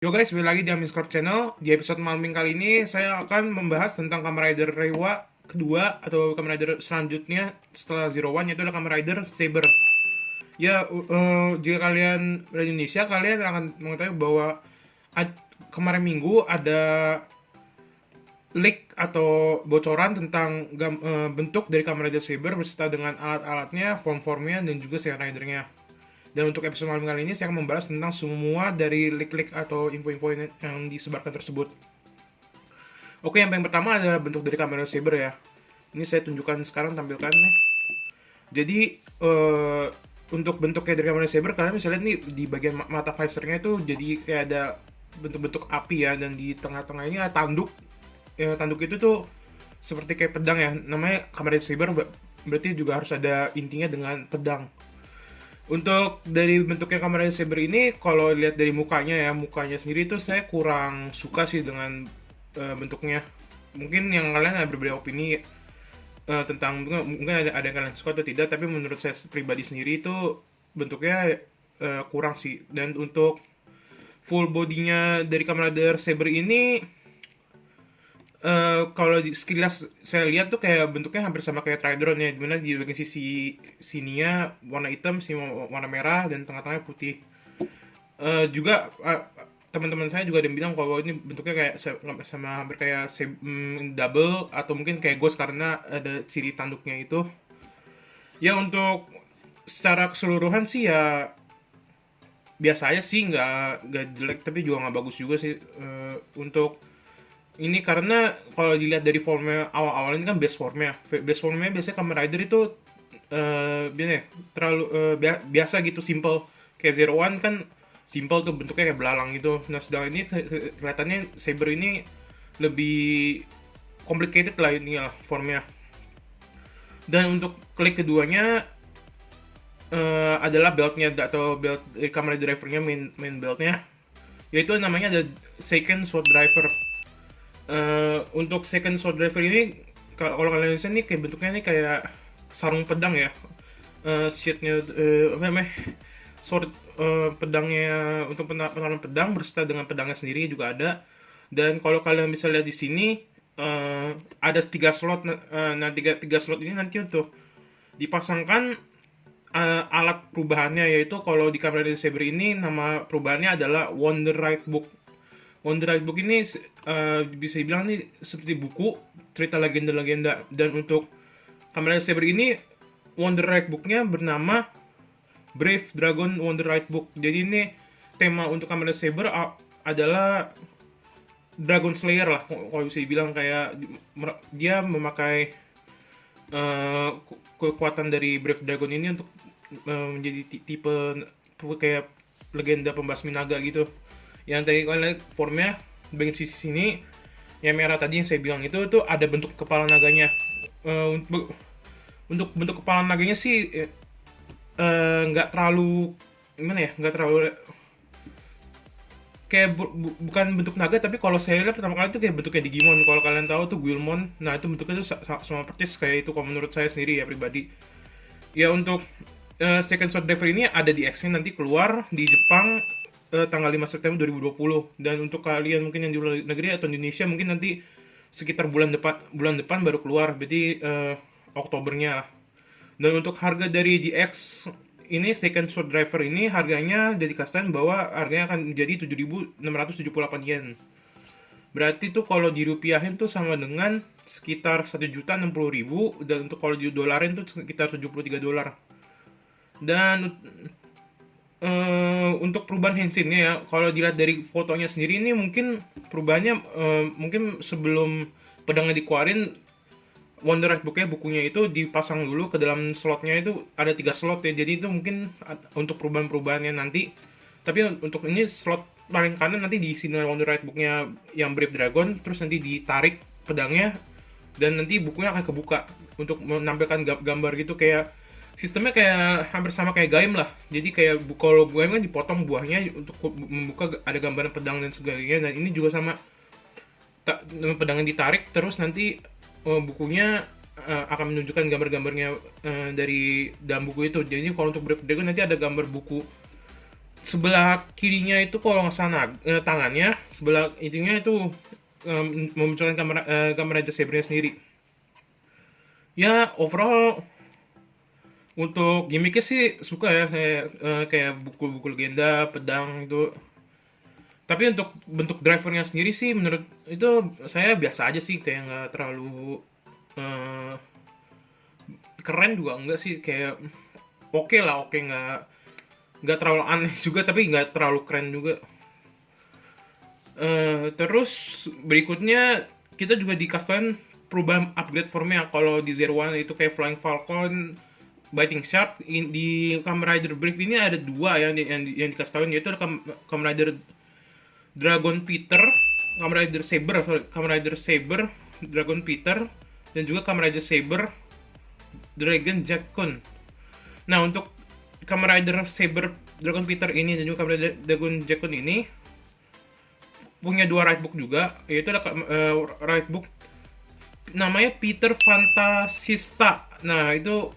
Yo guys, balik lagi di Amiscorp Channel. Di episode malam minggu kali ini, saya akan membahas tentang Kamen Rider Reiwa kedua atau Kamen Rider selanjutnya setelah Zero One, yaitu adalah Kamen Rider Saber. Ya, jika kalian dari Indonesia, kalian akan mengetahui bahwa kemarin minggu ada leak atau bocoran tentang bentuk dari Kamen Rider Saber beserta dengan alat-alatnya, form-formnya, dan juga Saber Rider-nya. Dan untuk episode malam kali ini saya akan membahas tentang semua dari leak-leak atau info-info yang disebarkan tersebut. Oke, yang paling pertama adalah bentuk dari Kamen Rider Saber ya. Ini saya tunjukkan sekarang, tampilkan nih. Jadi untuk bentuknya dari Kamen Rider Saber, kalian bisa lihat nih di bagian mata visornya itu jadi kayak ada bentuk-bentuk api ya, dan di tengah-tengah ini ada tanduk. Tanduk itu tuh seperti kayak pedang ya. Namanya Kamen Rider Saber, berarti juga harus ada intinya dengan pedang. Untuk dari bentuknya Kamen Rider Saber ini, kalau lihat dari mukanya sendiri tuh saya kurang suka sih dengan bentuknya. Mungkin yang kalian ada berbeda opini tentang mungkin ada yang kalian suka atau tidak, tapi menurut saya pribadi sendiri itu bentuknya kurang sih. Dan untuk full bodinya dari Kamen Rider Saber ini, kalau di sekilas saya lihat tuh kayak bentuknya hampir sama kayak Tridron ya, dimana di bagian sisi sininya warna hitam, sini warna merah, dan tengah-tengahnya putih. Juga teman-teman saya juga ada yang bilang kalau ini bentuknya kayak sama hampir kayak double atau mungkin kayak Ghost karena ada ciri tanduknya itu. Ya untuk secara keseluruhan sih ya biasa aja sih, nggak jelek tapi juga nggak bagus juga sih. Untuk ini karena kalau dilihat dari formnya awal-awal ini kan base formnya biasanya Kamen Rider itu terlalu biasa gitu, simple. Kayak Zero One kan simple tuh, bentuknya kayak belalang gitu. Nah sedangkan ini kelihatannya Saber ini lebih complicated lah ini lah formnya. Dan untuk klik keduanya adalah beltnya atau belt dari Kamen Rider drivernya, main beltnya, yaitu namanya ada Seiken Sword Driver. Untuk second sword driver ini, kalau kalian lihat nih kayak bentuknya nih kayak sarung pedang ya. Sheetnya apa namanya, sword, pedangnya untuk penahan pedang berserta dengan pedangnya sendiri juga ada. Dan kalau kalian bisa lihat di sini ada 3 slot. Nah, tiga slot ini nanti untuk dipasangkan alat perubahannya, yaitu kalau di Kamen Rider Saber ini nama perubahannya adalah Wonder Right Book. Wonder Right Book ini bisa dibilang nih seperti buku cerita legenda-legenda. Dan untuk Kamen Rider Saber ini, Wonder Right Book-nya bernama Brave Dragon Wonder Right Book. Jadi ini tema untuk Kamen Rider Saber adalah Dragon Slayer lah, kalau bisa dibilang. Kayak dia memakai kekuatan dari Brave Dragon ini untuk menjadi tipe kayak legenda pembasmi naga gitu. Yang tadi kalian lihat formnya bagian sisi sini yang merah tadi yang saya bilang itu tuh ada bentuk kepala naganya. Untuk bentuk kepala naganya sih nggak terlalu gimana ya, nggak terlalu kayak bukan bentuk naga, tapi kalau saya lihat pertama kali itu kayak bentuknya Digimon. Kalau kalian tahu tuh Guilmon, nah itu bentuknya tuh sama persis kayak itu kalau menurut saya sendiri ya pribadi. Ya untuk Second Sword Driver ini ada di X-nya, nanti keluar di Jepang tanggal 5 September 2020. Dan untuk kalian mungkin yang di luar negeri atau Indonesia mungkin nanti sekitar bulan depan baru keluar, berarti Oktobernya lah. Dan untuk harga dari DX ini, Second Sword Driver ini harganya dikasihkan bahwa harganya akan menjadi 7.678 yen. Berarti tuh kalau dirupiahin tuh sama dengan sekitar 1.060.000, dan untuk kalau di dolarin tuh sekitar $73. Dan untuk perubahan Henshinnya ya, kalau dilihat dari fotonya sendiri ini mungkin perubahannya mungkin sebelum pedangnya dikeluarin, Wonder Right Book-nya, bukunya itu dipasang dulu ke dalam slotnya. Itu ada 3 slot ya, jadi itu mungkin untuk perubahan-perubahannya nanti. Tapi untuk ini slot paling kanan nanti diisi dengan Wonder Right Book-nya yang Brave Dragon, terus nanti ditarik pedangnya dan nanti bukunya akan kebuka untuk menampilkan gambar gitu. Kayak sistemnya kayak hampir sama kayak Gaim lah. Jadi kayak kalau Gaim kan dipotong buahnya untuk membuka, ada gambaran pedang dan sebagainya. Dan ini juga sama, pedangnya ditarik terus nanti bukunya akan menunjukkan gambar-gambarnya dari dalam buku itu. Jadi kalau untuk Brave Dragon nanti ada gambar buku sebelah kirinya itu kalau nggak salah tangannya, sebelah itunya itu memunculkan Kamen Rider Saber-nya sendiri. Ya overall untuk gimmicknya sih suka ya saya, kayak buku-buku legenda, pedang itu. Tapi untuk bentuk drivernya sendiri sih menurut itu saya biasa aja sih, kayak nggak terlalu eh, keren juga enggak sih, kayak oke lah, oke, nggak terlalu aneh juga tapi nggak terlalu keren juga. Terus berikutnya kita juga dikasih perubahan upgrade formnya. Kalau di Zero One itu kayak Flying Falcon, Biting Shark. Di Kamen Rider Brief ini ada dua yang dikasih tahu, yaitu ada Kamen Rider Dragon Peter, Kamen Rider Saber, Kamen Rider Saber Dragon Peter, dan juga Kamen Rider Saber Dragon Jackon. Nah, untuk Kamen Rider Saber Dragon Peter ini dan juga Kamen Rider Dragon Jackon ini punya dua write book juga, yaitu ada write book namanya Peter Fantasista. Nah, itu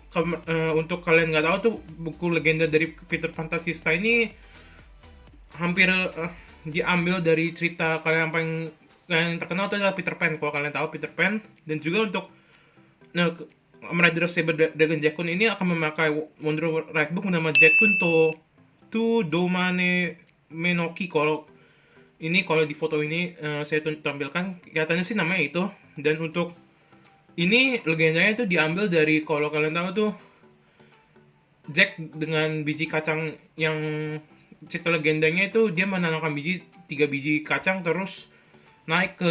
untuk kalian nggak tahu tuh, buku legenda dari Peter Fantasista ini hampir diambil dari cerita kalian yang paling yang terkenal itu adalah Peter Pan. Kalau kalian tahu Peter Pan, dan juga untuk Kamen Rider Saber Dragon Jackon ini akan memakai Wonder Write Book bernama Jackon to Domane Menoki. Kalau di foto ini saya tampilkan, kelihatannya sih namanya itu. Dan untuk ini legendanya itu diambil dari, kalau kalian tahu tuh, Jack dengan biji kacang, yang cerita legendanya itu dia menanamkan 3 biji kacang terus naik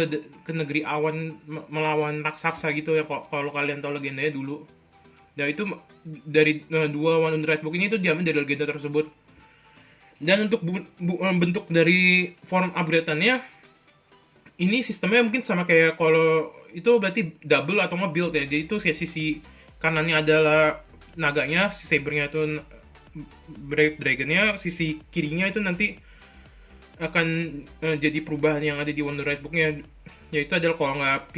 ke negeri awan melawan raksasa gitu ya, kalau kalian tahu legendanya dulu. Dan itu dari dua One Red Book ini tuh diambil dari legenda tersebut. Dan untuk bentuk dari form upgrade-annya, ini sistemnya mungkin sama kayak kalau itu berarti double atau nggak build ya. Jadi itu sisi kanannya adalah naganya, si sabernya itu Brave Dragon-nya, sisi kirinya itu nanti akan jadi perubahan yang ada di Wonder Red Book-nya, yaitu adalah kalau nggak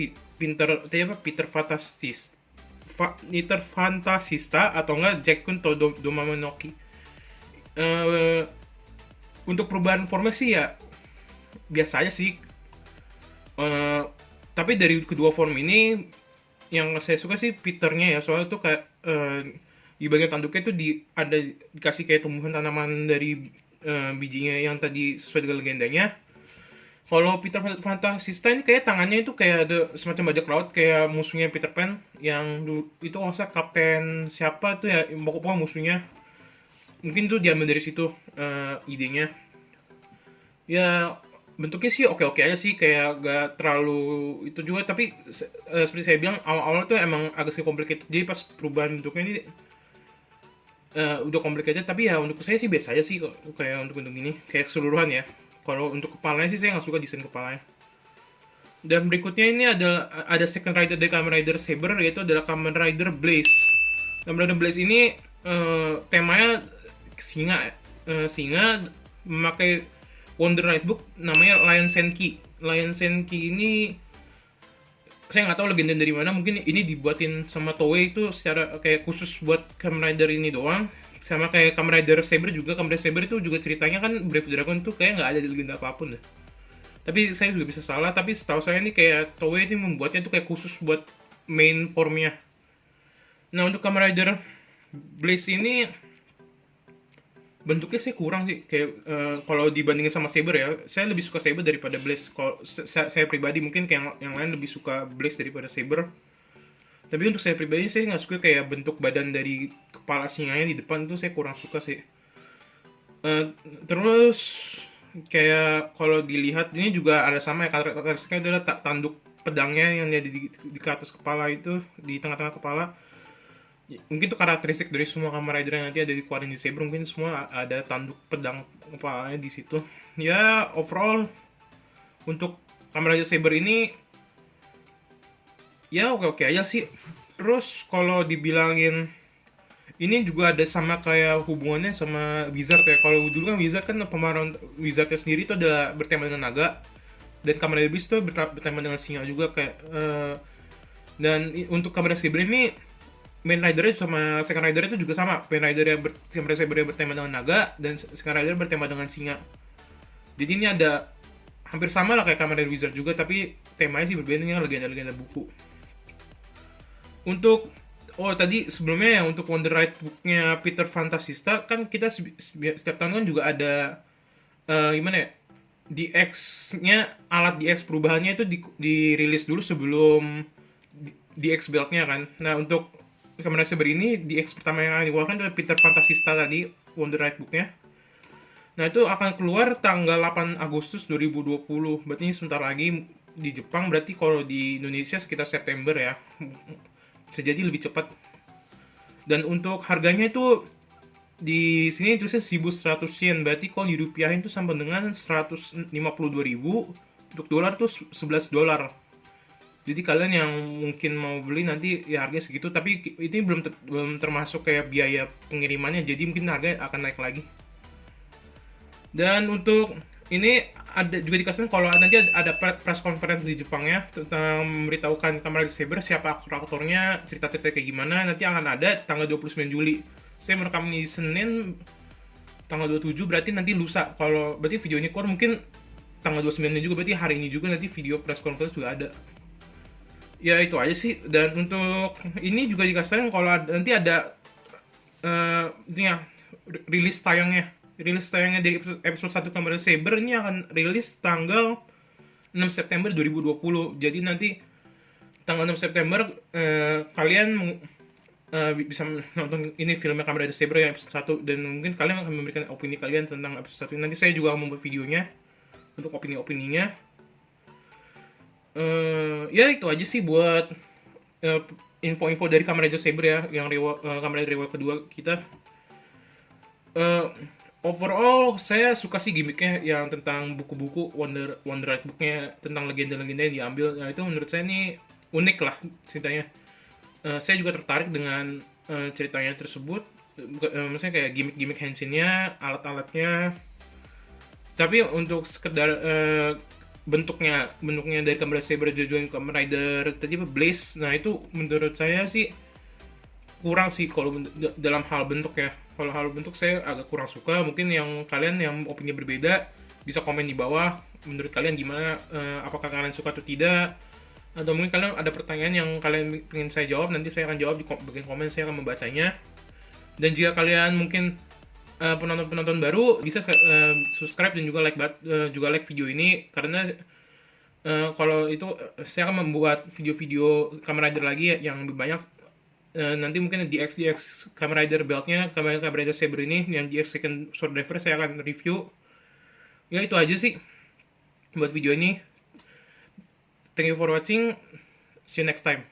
Peter Fantasista atau nggak Jackun to Domamenoki. Untuk perubahan formasi ya biasa aja sih. Tapi dari kedua form ini yang saya suka sih Peternya ya, soalnya tuh kayak di bagian tanduknya tuh dikasih kayak tumbuhan tanaman dari bijinya yang tadi sesuai dengan legendanya. Kalau Peter Fantasista ini kayak tangannya itu kayak ada semacam bajak laut kayak musuhnya Peter Pan yang itu nggak kapten siapa tuh ya, pokoknya musuhnya. Mungkin tuh diambil dari situ idenya. Ya bentuknya sih oke-oke aja sih, kayak gak terlalu itu juga, tapi seperti saya bilang awal-awal tuh emang agak sedikit complicated, jadi pas perubahan bentuknya ini udah complicated. Tapi ya untuk saya sih biasa aja sih kok, kayak untuk bentuk ini kayak keseluruhan ya. Kalau untuk kepalanya sih saya nggak suka desain kepalanya. Dan berikutnya ini ada second rider dari Kamen Rider Saber, yaitu adalah Kamen Rider Blaze. Kamen Rider Blaze ini temanya singa, singa memakai Wonder Right Book namanya Lion Senki. Lion Senki ini saya nggak tahu legenda dari mana, mungkin ini dibuatin sama Toei itu secara kayak khusus buat Kamen Rider ini doang. Sama kayak Kamen Rider Saber juga, Kamen Rider Saber itu juga ceritanya kan Brave Dragon tuh kayak nggak ada di legenda apapun deh. Tapi saya juga bisa salah, tapi setahu saya ini kayak Toei ini membuatnya tuh kayak khusus buat main formnya. Nah untuk Kamen Rider Blaze ini bentuknya sih kurang sih, kayak kalau dibandingin sama Saber ya, saya lebih suka Saber daripada Blaze. Kalau saya pribadi, mungkin kayak yang lain lebih suka Blaze daripada Saber. Tapi untuk saya pribadi saya nggak suka kayak bentuk badan dari kepala singanya di depan, itu saya kurang suka sih. Terus kayak kalau dilihat ini juga ada sama ya, karakteristiknya adalah tanduk pedangnya yang ada di atas kepala itu, di tengah-tengah kepala. Mungkin itu karakteristik dari semua Kamen Rider yang nanti ada dikeluarin di Saber, mungkin semua ada tanduk pedang kepalanya di situ. Ya overall untuk Kamen Rider Saber ini ya oke-oke aja sih. Terus kalau dibilangin ini juga ada sama kayak hubungannya sama Wizard ya. Kalau dulu kan Wizard kan pemeran Wizardnya sendiri itu adalah bertema dengan naga, dan Kamen Rider Beast itu bertema dengan singa juga kayak. Dan untuk Kamen Rider Saber ini main rider sama second rider itu juga sama. Main rider yang Kamen Rider Saber yang bertema dengan naga, dan second rider bertema dengan singa. Jadi ini ada hampir sama lah kayak Kamen Rider Wizard juga, tapi temanya sih berbeda dengan legenda-legenda buku. Untuk tadi sebelumnya ya, untuk Wonder Ride booknya Peter Fantasista kan kita setiap tahun kan juga ada gimana ya, DX-nya, alat DX perubahannya itu dirilis dulu sebelum DX build-nya kan. Nah, untuk Kamen Rider Saber ini DX pertama yang akan dikeluarkan adalah Peter Fantasista tadi, Wonder Ride book-nya. Nah, itu akan keluar tanggal 8 Agustus 2020. Berarti ini sebentar lagi di Jepang, berarti kalau di Indonesia sekitar September ya. Bisa jadi lebih cepat. Dan untuk harganya itu di sini tulisnya 1.100 yen, berarti kalau dirupiahin itu sama dengan 152.000. Untuk dolar tuh 11 dolar. Jadi kalian yang mungkin mau beli nanti ya harganya segitu, tapi ini belum termasuk kayak biaya pengirimannya, jadi mungkin harganya akan naik lagi. Dan untuk ini ada juga dikasih kalau nanti ada press conference di Jepang ya, tentang memberitahukan Kamen Rider Saber, siapa aktor-aktornya, cerita-cerita kayak gimana, nanti akan ada tanggal 29 Juli. Saya merekam ini Senin tanggal 27, berarti nanti lusa. Kalau berarti video ini keluar mungkin tanggal 29 juga, berarti hari ini juga nanti video press conference juga ada. Ya itu aja sih. Dan untuk ini juga dikasih kalau nanti ada ini ya, rilis tayangnya dari episode 1 Kamen Rider Saber ini akan rilis tanggal 6 September 2020. Jadi nanti tanggal 6 September kalian bisa nonton ini filmnya Kamen Rider Saber yang episode 1, dan mungkin kalian akan memberikan opini kalian tentang episode 1. Nanti saya juga akan membuat videonya untuk opini-opininya. Ya itu aja sih buat info-info dari Kamen Rider Saber ya, yang Kamen Rider Rewa kedua kita. Overall saya suka sih gimmicknya yang tentang buku-buku Wonder Ride booknya, tentang legenda-legenda yang diambil. Nah itu menurut saya ini unik lah ceritanya. Saya juga tertarik dengan ceritanya tersebut. Maksudnya kayak gimmick Henshin-nya, alat-alatnya. Tapi untuk sekedar bentuknya dari Kamen Rider Saber dan Kamen Rider tadi Blaze, nah itu menurut saya sih kurang sih kalau dalam hal bentuk ya. Kalau hal bentuk saya agak kurang suka. Mungkin yang kalian yang opini berbeda bisa komen di bawah. Menurut kalian gimana? Apakah kalian suka atau tidak? Atau mungkin kalian ada pertanyaan yang kalian ingin saya jawab, nanti saya akan jawab di bagian komen, saya akan membacanya. Dan jika kalian mungkin penonton baru, bisa subscribe dan juga like video ini, karena kalau itu saya akan membuat video-video Kamen Rider lagi yang lebih banyak. Nanti mungkin DX Kamen Rider beltnya, Kamen Rider Saber ini yang DX Second Sword Driver saya akan review. Ya itu aja sih buat video ini. Thank you for watching. See you next time.